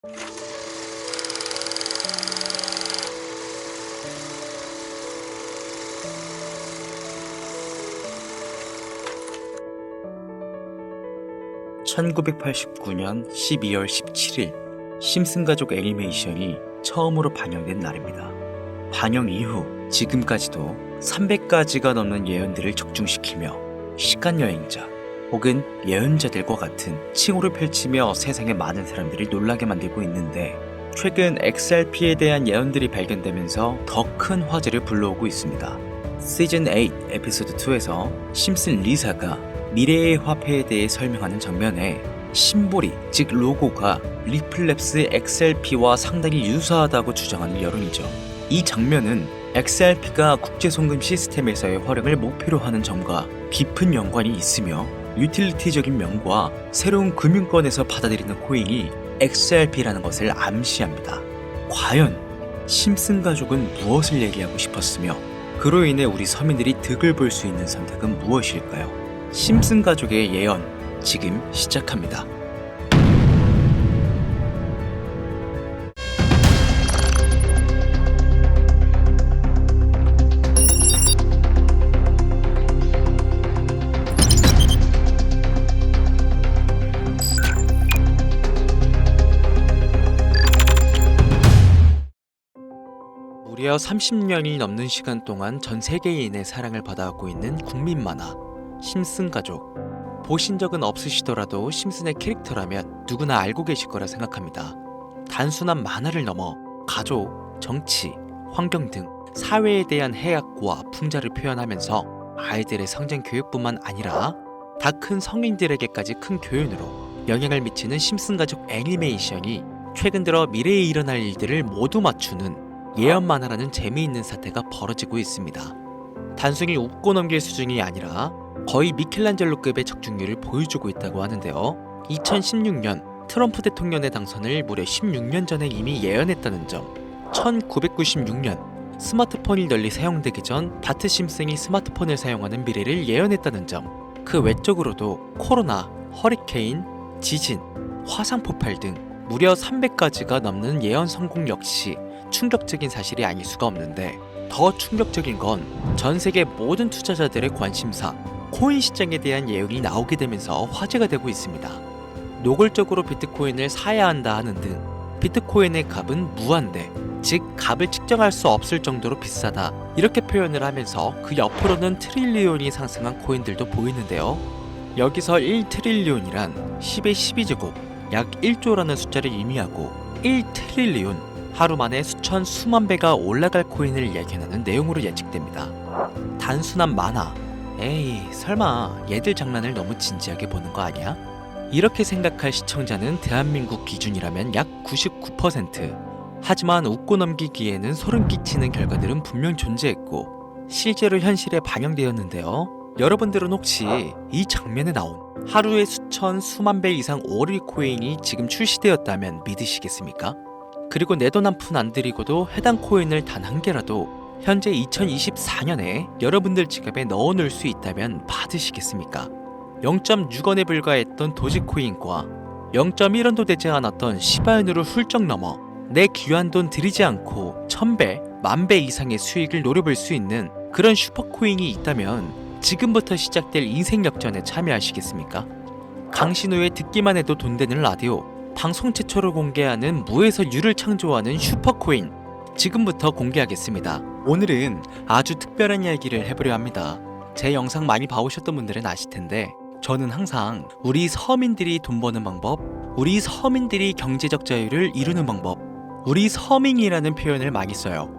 (1989년 12월 17일) 심슨 가족 애니메이션이 처음으로 반영된 날입니다. 반영 이후 지금까지도 300가지가 넘는 예언들을 적중시키며 시간여행자 혹은 예언자들과 같은 칭호를 펼치며 세상의 많은 사람들을 놀라게 만들고 있는데, 최근 XRP에 대한 예언들이 발견되면서 더 큰 화제를 불러오고 있습니다. 시즌 8 에피소드 2에서 심슨 리사가 미래의 화폐에 대해 설명하는 장면에 심볼이, 즉 로고가 리플랩스 XRP와 상당히 유사하다고 주장하는 여론이죠. 이 장면은 XRP가 국제송금 시스템에서의 활용을 목표로 하는 점과 깊은 연관이 있으며, 유틸리티적인 면과 새로운 금융권에서 받아들이는 코인이 XRP라는 것을 암시합니다. 과연 심슨 가족은 무엇을 얘기하고 싶었으며, 그로 인해 우리 서민들이 득을 볼 수 있는 선택은 무엇일까요? 심슨 가족의 예언, 지금 시작합니다. 무려 30년이 넘는 시간 동안 전 세계인의 사랑을 받아오고 있는 국민 만화 심슨 가족. 보신 적은 없으시더라도 심슨의 캐릭터라면 누구나 알고 계실 거라 생각합니다. 단순한 만화를 넘어 가족, 정치, 환경 등 사회에 대한 해악과 풍자를 표현하면서 아이들의 성장 교육뿐만 아니라 다 큰 성인들에게까지 큰 교훈으로 영향을 미치는 심슨 가족 애니메이션이 최근 들어 미래에 일어날 일들을 모두 맞추는 예언 만화라는 재미있는 사태가 벌어지고 있습니다. 단순히 웃고 넘길 수준이 아니라 거의 미켈란젤로급의 적중률을 보여주고 있다고 하는데요. 2016년 트럼프 대통령의 당선을 무려 16년 전에 이미 예언했다는 점, 1996년 스마트폰이 널리 사용되기 전 바트 심슨이 스마트폰을 사용하는 미래를 예언했다는 점, 그 외적으로도 코로나, 허리케인, 지진, 화산 폭발 등 무려 300가지가 넘는 예언 성공 역시 충격적인 사실이 아닐 수가 없는데, 더 충격적인 건 전 세계 모든 투자자들의 관심사 코인 시장에 대한 예언이 나오게 되면서 화제가 되고 있습니다. 노골적으로 비트코인을 사야 한다 하는 등 비트코인의 값은 무한대, 즉 값을 측정할 수 없을 정도로 비싸다, 이렇게 표현을 하면서 그 옆으로는 트릴리온이 상승한 코인들도 보이는데요. 여기서 1트릴리온이란 10의 12제곱 약 1조라는 숫자를 의미하고, 1트릴리온 하루 만에 수천 수만 배가 올라갈 코인을 예견하는 내용으로 예측됩니다. 단순한 만화, 에이 설마 얘들 장난을 너무 진지하게 보는 거 아니야? 이렇게 생각할 시청자는 대한민국 기준이라면 약 99%. 하지만 웃고 넘기기에는 소름 끼치는 결과들은 분명 존재했고 실제로 현실에 반영되었는데요. 여러분들은 혹시 이 장면에 나온 하루에 수천 수만 배 이상 오를 코인이 지금 출시되었다면 믿으시겠습니까? 그리고 내 돈 한 푼 안 들이고도 해당 코인을 단 한 개라도 현재 2024년에 여러분들 지갑에 넣어놓을 수 있다면 받으시겠습니까? 0.6원에 불과했던 도지코인과 0.1원도 되지 않았던 시바인으로 훌쩍 넘어 내 귀한 돈 들이지 않고 1000배, 10,000배 이상의 수익을 노려볼 수 있는 그런 슈퍼코인이 있다면 지금부터 시작될 인생 역전에 참여하시겠습니까? 강신호의 듣기만 해도 돈 되는 라디오, 방송 최초로 공개하는 무에서 유를 창조하는 슈퍼코인, 지금부터 공개하겠습니다. 오늘은 아주 특별한 이야기를 해보려 합니다. 제 영상 많이 봐오셨던 분들은 아실텐데, 저는 항상 우리 서민들이 돈 버는 방법, 우리 서민들이 경제적 자유를 이루는 방법, 우리 서민이라는 표현을 많이 써요.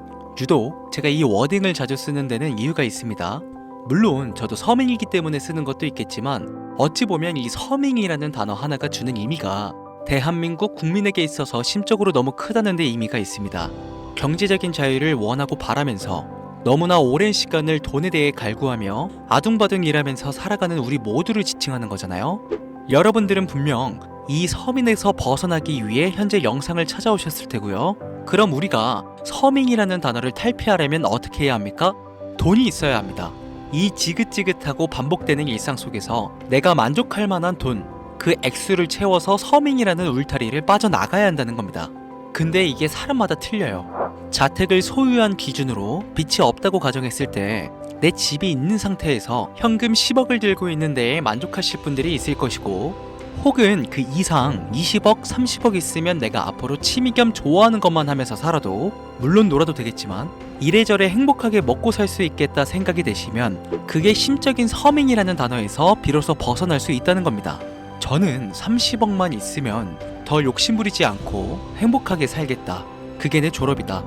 유독 제가 이 워딩을 자주 쓰는 데는 이유가 있습니다. 물론 저도 서민이기 때문에 쓰는 것도 있겠지만, 어찌 보면 이 서민이라는 단어 하나가 주는 의미가 대한민국 국민에게 있어서 심적으로 너무 크다는 데 의미가 있습니다. 경제적인 자유를 원하고 바라면서 너무나 오랜 시간을 돈에 대해 갈구하며 아둥바둥 일하면서 살아가는 우리 모두를 지칭하는 거잖아요. 여러분들은 분명 이 서민에서 벗어나기 위해 현재 영상을 찾아오셨을 테고요. 그럼 우리가 서민이라는 단어를 탈피하려면 어떻게 해야 합니까? 돈이 있어야 합니다. 이 지긋지긋하고 반복되는 일상 속에서 내가 만족할 만한 돈, 그 액수를 채워서 서민이라는 울타리를 빠져나가야 한다는 겁니다. 근데 이게 사람마다 틀려요. 자택을 소유한 기준으로 빚이 없다고 가정했을 때 내 집이 있는 상태에서 현금 10억을 들고 있는 데에 만족하실 분들이 있을 것이고, 혹은 그 이상 20억, 30억 있으면 내가 앞으로 취미 겸 좋아하는 것만 하면서 살아도, 물론 놀아도 되겠지만 이래저래 행복하게 먹고 살 수 있겠다 생각이 되시면 그게 심적인 서민이라는 단어에서 비로소 벗어날 수 있다는 겁니다. 저는 30억만 있으면 더 욕심부리지 않고 행복하게 살겠다. 그게 내 졸업이다.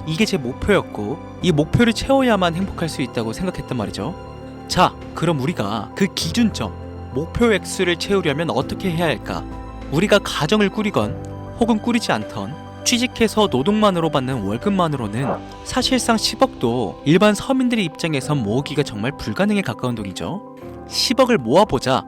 이게 제 목표였고, 이 목표를 채워야만 행복할 수 있다고 생각했단 말이죠. 자, 그럼 우리가 그 기준점, 목표 액수를 채우려면 어떻게 해야 할까? 우리가 가정을 꾸리건 혹은 꾸리지 않던 취직해서 노동만으로 받는 월급만으로는 사실상 10억도 일반 서민들의 입장에선 모으기가 정말 불가능에 가까운 돈이죠. 10억을 모아보자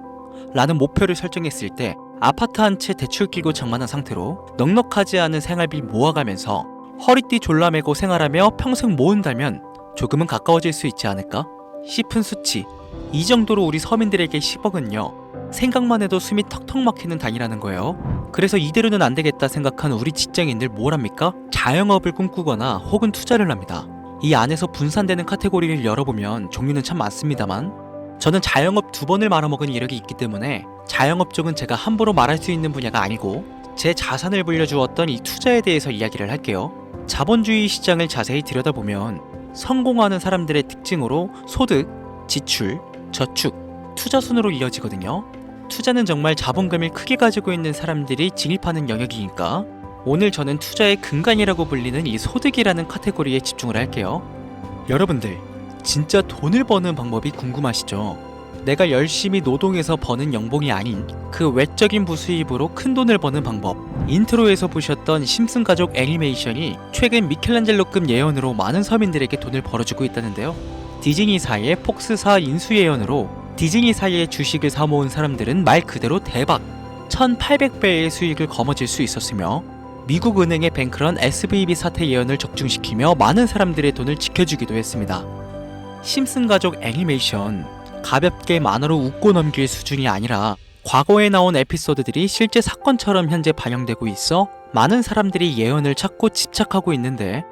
라는 목표를 설정했을 때 아파트 한 채 대출 끼고 장만한 상태로 넉넉하지 않은 생활비 모아가면서 허리띠 졸라매고 생활하며 평생 모은다면 조금은 가까워질 수 있지 않을까 싶은 수치. 이 정도로 우리 서민들에게 10억은요, 생각만 해도 숨이 턱턱 막히는 단위라는 거예요. 그래서 이대로는 안 되겠다 생각한 우리 직장인들 뭘 합니까? 자영업을 꿈꾸거나 혹은 투자를 합니다. 이 안에서 분산되는 카테고리를 열어보면 종류는 참 많습니다만, 저는 자영업 2번을 말아먹은 이력이 있기 때문에 자영업 쪽은 제가 함부로 말할 수 있는 분야가 아니고 제 자산을 불려주었던 이 투자에 대해서 이야기를 할게요. 자본주의 시장을 자세히 들여다보면 성공하는 사람들의 특징으로 소득, 지출, 저축, 투자 순으로 이어지거든요. 투자는 정말 자본금을 크게 가지고 있는 사람들이 진입하는 영역이니까 오늘 저는 투자의 근간이라고 불리는 이 소득이라는 카테고리에 집중을 할게요. 여러분들, 진짜 돈을 버는 방법이 궁금하시죠? 내가 열심히 노동해서 버는 연봉이 아닌 그 외적인 부수입으로 큰 돈을 버는 방법. 인트로에서 보셨던 심슨 가족 애니메이션이 최근 미켈란젤로급 예언으로 많은 서민들에게 돈을 벌어주고 있다는데요. 디즈니사의 폭스사 인수 예언으로 디즈니사의 주식을 사모은 사람들은 말 그대로 대박 1800배의 수익을 거머쥘 수 있었으며, 미국 은행의 뱅크런 SVB 사태 예언을 적중시키며 많은 사람들의 돈을 지켜주기도 했습니다. 심슨 가족 애니메이션, 가볍게 만화로 웃고 넘길 수준이 아니라 과거에 나온 에피소드들이 실제 사건처럼 현재 반영되고 있어 많은 사람들이 예언을 찾고 집착하고 있는데,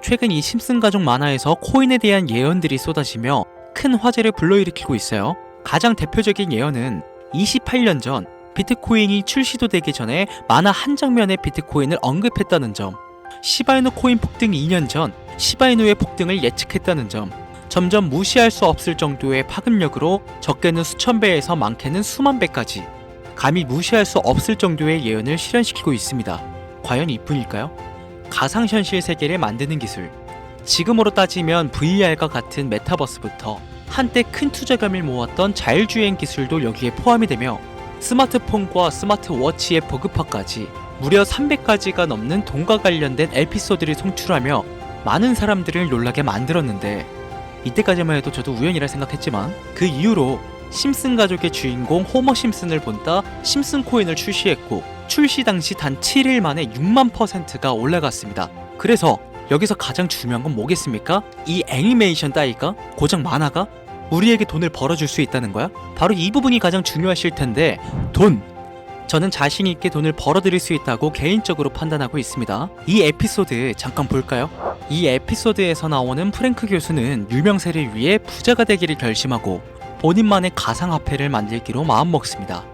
최근 이 심슨 가족 만화에서 코인에 대한 예언들이 쏟아지며 큰 화제를 불러일으키고 있어요. 가장 대표적인 예언은 28년 전 비트코인이 출시도 되기 전에 만화 한 장면에 비트코인을 언급했다는 점, 시바이누 코인 폭등 2년 전 시바이누의 폭등을 예측했다는 점, 점점 무시할 수 없을 정도의 파급력으로 적게는 수천 배에서 많게는 수만 배까지 감히 무시할 수 없을 정도의 예언을 실현시키고 있습니다. 과연 이뿐일까요? 가상현실 세계를 만드는 기술, 지금으로 따지면 VR과 같은 메타버스부터 한때 큰 투자금을 모았던 자율주행 기술도 여기에 포함이 되며 스마트폰과 스마트워치의 보급화까지 무려 300가지가 넘는 돈과 관련된 에피소드를 송출하며 많은 사람들을 놀라게 만들었는데, 이때까지만 해도 저도 우연이라 생각했지만 그 이후로 심슨 가족의 주인공 호머 심슨을 본따 심슨 코인을 출시했고, 출시 당시 단 7일 만에 6만%가 올라갔습니다. 그래서 여기서 가장 중요한 건 뭐겠습니까? 이 애니메이션 따위가, 고작 만화가 우리에게 돈을 벌어줄 수 있다는 거야? 바로 이 부분이 가장 중요하실 텐데, 돈! 저는 자신 있게 돈을 벌어들일 수 있다고 개인적으로 판단하고 있습니다. 이 에피소드 잠깐 볼까요? 이 에피소드에서 나오는 프랭크 교수는 유명세를 위해 부자가 되기를 결심하고 본인만의 가상화폐를 만들기로 마음먹습니다.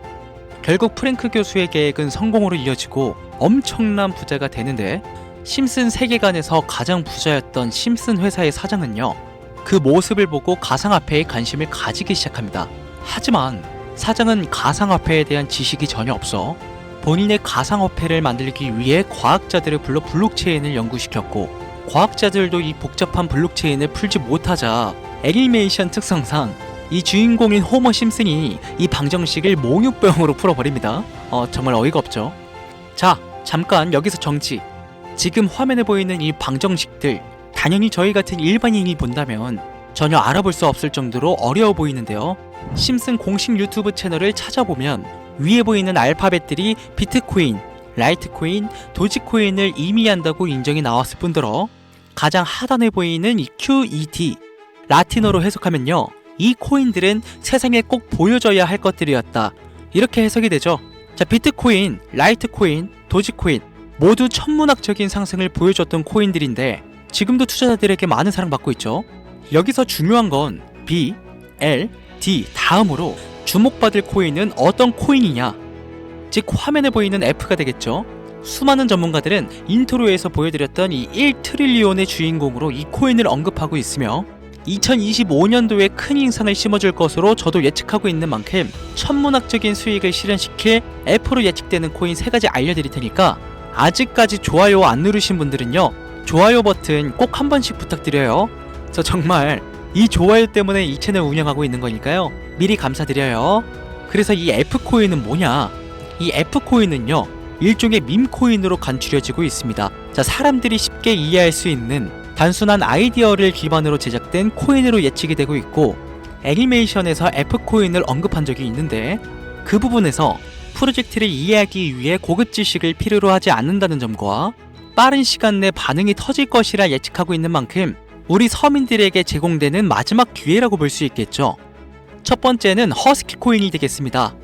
결국 프랭크 교수의 계획은 성공으로 이어지고 엄청난 부자가 되는데, 심슨 세계관에서 가장 부자였던 심슨 회사의 사장은요, 그 모습을 보고 가상화폐에 관심을 가지기 시작합니다. 하지만 사장은 가상화폐에 대한 지식이 전혀 없어 본인의 가상화폐를 만들기 위해 과학자들을 불러 블록체인을 연구시켰고, 과학자들도 이 복잡한 블록체인을 풀지 못하자 애니메이션 특성상 이 주인공인 호머 심슨이 이 방정식을 몽유병으로 풀어버립니다. 정말 어이가 없죠. 자, 잠깐 여기서 정치. 지금 화면에 보이는 이 방정식들, 당연히 저희 같은 일반인이 본다면 전혀 알아볼 수 없을 정도로 어려워 보이는데요. 심슨 공식 유튜브 채널을 찾아보면 위에 보이는 알파벳들이 비트코인, 라이트코인, 도지코인을 의미한다고 인정이 나왔을 뿐더러 가장 하단에 보이는 이 QET, 라틴어로 해석하면요, 이 코인들은 세상에 꼭 보여줘야 할 것들이었다 이렇게 해석이 되죠. 자, 비트코인, 라이트코인, 도지코인 모두 천문학적인 상승을 보여줬던 코인들인데 지금도 투자자들에게 많은 사랑받고 있죠. 여기서 중요한 건 B, L, D 다음으로 주목받을 코인은 어떤 코인이냐, 즉 화면에 보이는 F가 되겠죠. 수많은 전문가들은 인트로에서 보여드렸던 이 1트릴리온의 주인공으로 이 코인을 언급하고 있으며 2025년도에 큰 인상을 심어줄 것으로 저도 예측하고 있는 만큼 천문학적인 수익을 실현시킬 F로 예측되는 코인 3가지 알려드릴 테니까 아직까지 좋아요 안 누르신 분들은요, 좋아요 버튼 꼭 한 번씩 부탁드려요. 저 정말 이 좋아요 때문에 이 채널 운영하고 있는 거니까요, 미리 감사드려요. 그래서 이 F코인은 뭐냐? 이 F코인은요, 일종의 밈코인으로 간추려지고 있습니다. 자, 사람들이 쉽게 이해할 수 있는 단순한 아이디어를 기반으로 제작된 코인으로 예측이 되고 있고, 애니메이션에서 F코인을 언급한 적이 있는데 그 부분에서 프로젝트를 이해하기 위해 고급 지식을 필요로 하지 않는다는 점과 빠른 시간 내 반응이 터질 것이라 예측하고 있는 만큼 우리 서민들에게 제공되는 마지막 기회라고 볼 수 있겠죠. 첫 번째는 허스키 코인이 되겠습니다.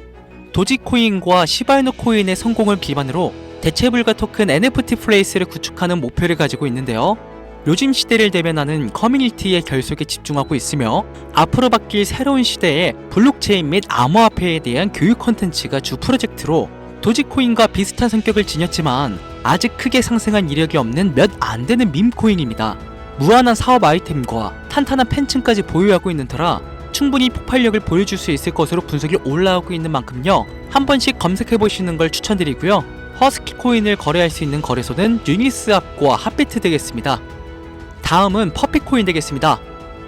도지코인과 시바이누 코인의 성공을 기반으로 대체불가 토큰 NFT 플레이스를 구축하는 목표를 가지고 있는데요. 요즘 시대를 대변하는 커뮤니티의 결속에 집중하고 있으며 앞으로 바뀔 새로운 시대에 블록체인 및 암호화폐에 대한 교육 콘텐츠가 주 프로젝트로 도지코인과 비슷한 성격을 지녔지만 아직 크게 상승한 이력이 없는 몇 안 되는 밈코인입니다. 무한한 사업 아이템과 탄탄한 팬층까지 보유하고 있는 터라 충분히 폭발력을 보여줄 수 있을 것으로 분석이 올라오고 있는 만큼요, 한 번씩 검색해보시는 걸 추천드리고요. 허스키 코인을 거래할 수 있는 거래소는 유니스왑과 핫비트 되겠습니다. 다음은 퍼피코인 되겠습니다.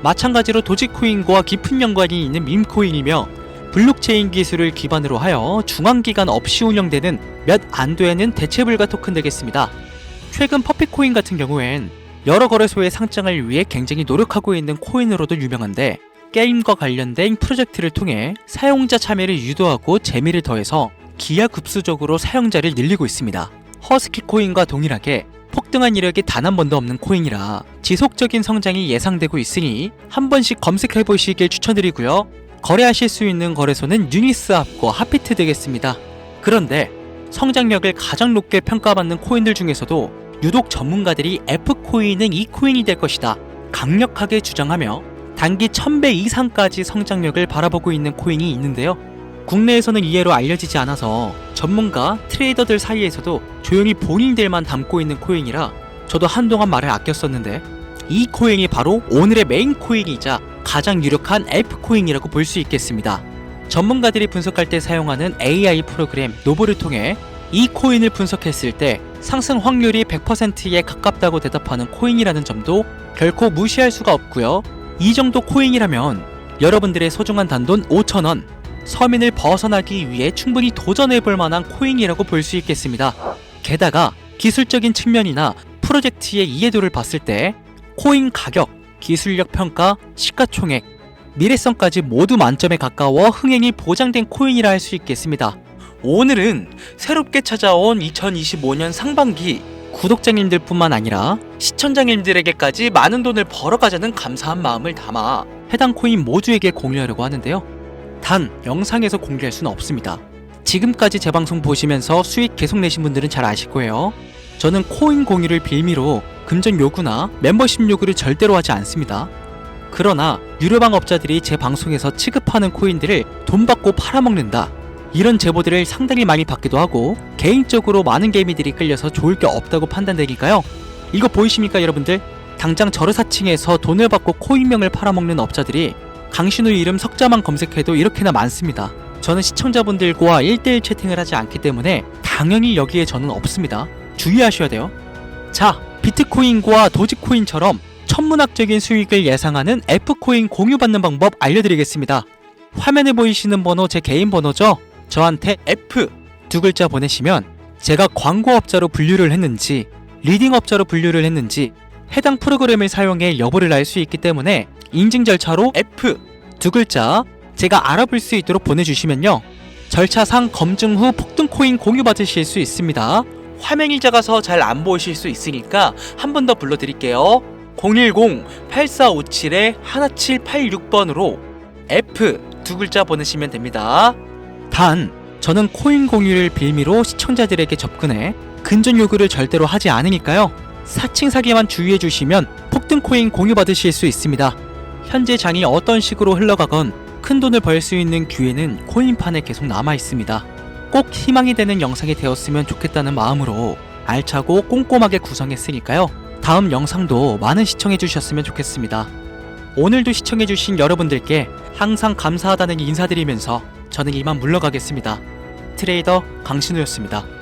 마찬가지로 도지코인과 깊은 연관이 있는 밈코인이며 블록체인 기술을 기반으로 하여 중앙기관 없이 운영되는 몇 안 되는 대체불가 토큰 되겠습니다. 최근 퍼피코인 같은 경우엔 여러 거래소의 상장을 위해 굉장히 노력하고 있는 코인으로도 유명한데 게임과 관련된 프로젝트를 통해 사용자 참여를 유도하고 재미를 더해서 기하급수적으로 사용자를 늘리고 있습니다. 허스키 코인과 동일하게 폭등한 이력이 단 한 번도 없는 코인이라 지속적인 성장이 예상되고 있으니 한 번씩 검색해보시길 추천드리고요. 거래하실 수 있는 거래소는 유니스왑과 핫비트 되겠습니다. 그런데 성장력을 가장 높게 평가받는 코인들 중에서도 유독 전문가들이 F코인은 이 코인이 될 것이다 강력하게 주장하며 단기 1000배 이상까지 성장력을 바라보고 있는 코인이 있는데요. 국내에서는 이해로 알려지지 않아서 전문가, 트레이더들 사이에서도 조용히 본인들만 담고 있는 코인이라 저도 한동안 말을 아꼈었는데 이 코인이 바로 오늘의 메인 코인이자 가장 유력한 F코인이라고 볼 수 있겠습니다. 전문가들이 분석할 때 사용하는 AI 프로그램 노보를 통해 이 코인을 분석했을 때 상승 확률이 100%에 가깝다고 대답하는 코인이라는 점도 결코 무시할 수가 없고요. 이 정도 코인이라면 여러분들의 소중한 단돈 5,000원, 서민을 벗어나기 위해 충분히 도전해볼 만한 코인이라고 볼 수 있겠습니다. 게다가 기술적인 측면이나 프로젝트의 이해도를 봤을 때 코인 가격, 기술력 평가, 시가총액, 미래성까지 모두 만점에 가까워 흥행이 보장된 코인이라 할 수 있겠습니다. 오늘은 새롭게 찾아온 2025년 상반기 구독자님들 뿐만 아니라 시청자님들에게까지 많은 돈을 벌어가자는 감사한 마음을 담아 해당 코인 모두에게 공유하려고 하는데요. 단 영상에서 공개할 수는 없습니다. 지금까지 제 방송 보시면서 수익 계속 내신 분들은 잘 아실 거예요. 저는 코인 공유를 빌미로 금전 요구나 멤버십 요구를 절대로 하지 않습니다. 그러나 유료방 업자들이 제 방송에서 취급하는 코인들을 돈 받고 팔아먹는다, 이런 제보들을 상당히 많이 받기도 하고 개인적으로 많은 개미들이 끌려서 좋을 게 없다고 판단되니까요. 이거 보이십니까 여러분들? 당장 저르사칭에서 돈을 받고 코인명을 팔아먹는 업자들이 강신우 이름 석자만 검색해도 이렇게나 많습니다. 저는 시청자분들과 1대1 채팅을 하지 않기 때문에 당연히 여기에 저는 없습니다. 주의하셔야 돼요. 자, 비트코인과 도지코인처럼 천문학적인 수익을 예상하는 F코인 공유받는 방법 알려드리겠습니다. 화면에 보이시는 번호 제 개인 번호죠? 저한테 F 두 글자 보내시면 제가 광고업자로 분류를 했는지 리딩업자로 분류를 했는지 해당 프로그램을 사용해 여부를 알 수 있기 때문에 인증 절차로 F 두 글자 제가 알아볼 수 있도록 보내주시면요, 절차상 검증 후 폭등코인 공유받으실 수 있습니다. 화면이 작아서 잘 안 보이실 수 있으니까 한 번 더 불러드릴게요. 010-8457-1786번으로 F 두 글자 보내시면 됩니다. 단 저는 코인 공유를 빌미로 시청자들에게 접근해 근전 요구를 절대로 하지 않으니까요. 사칭 사기만 주의해 주시면 폭등 코인 공유 받으실 수 있습니다. 현재 장이 어떤 식으로 흘러가건 큰 돈을 벌 수 있는 기회는 코인판에 계속 남아 있습니다. 꼭 희망이 되는 영상이 되었으면 좋겠다는 마음으로 알차고 꼼꼼하게 구성했으니까요. 다음 영상도 많은 시청해 주셨으면 좋겠습니다. 오늘도 시청해 주신 여러분들께 항상 감사하다는 인사드리면서 저는 이만 물러가겠습니다. 트레이더 강신우였습니다.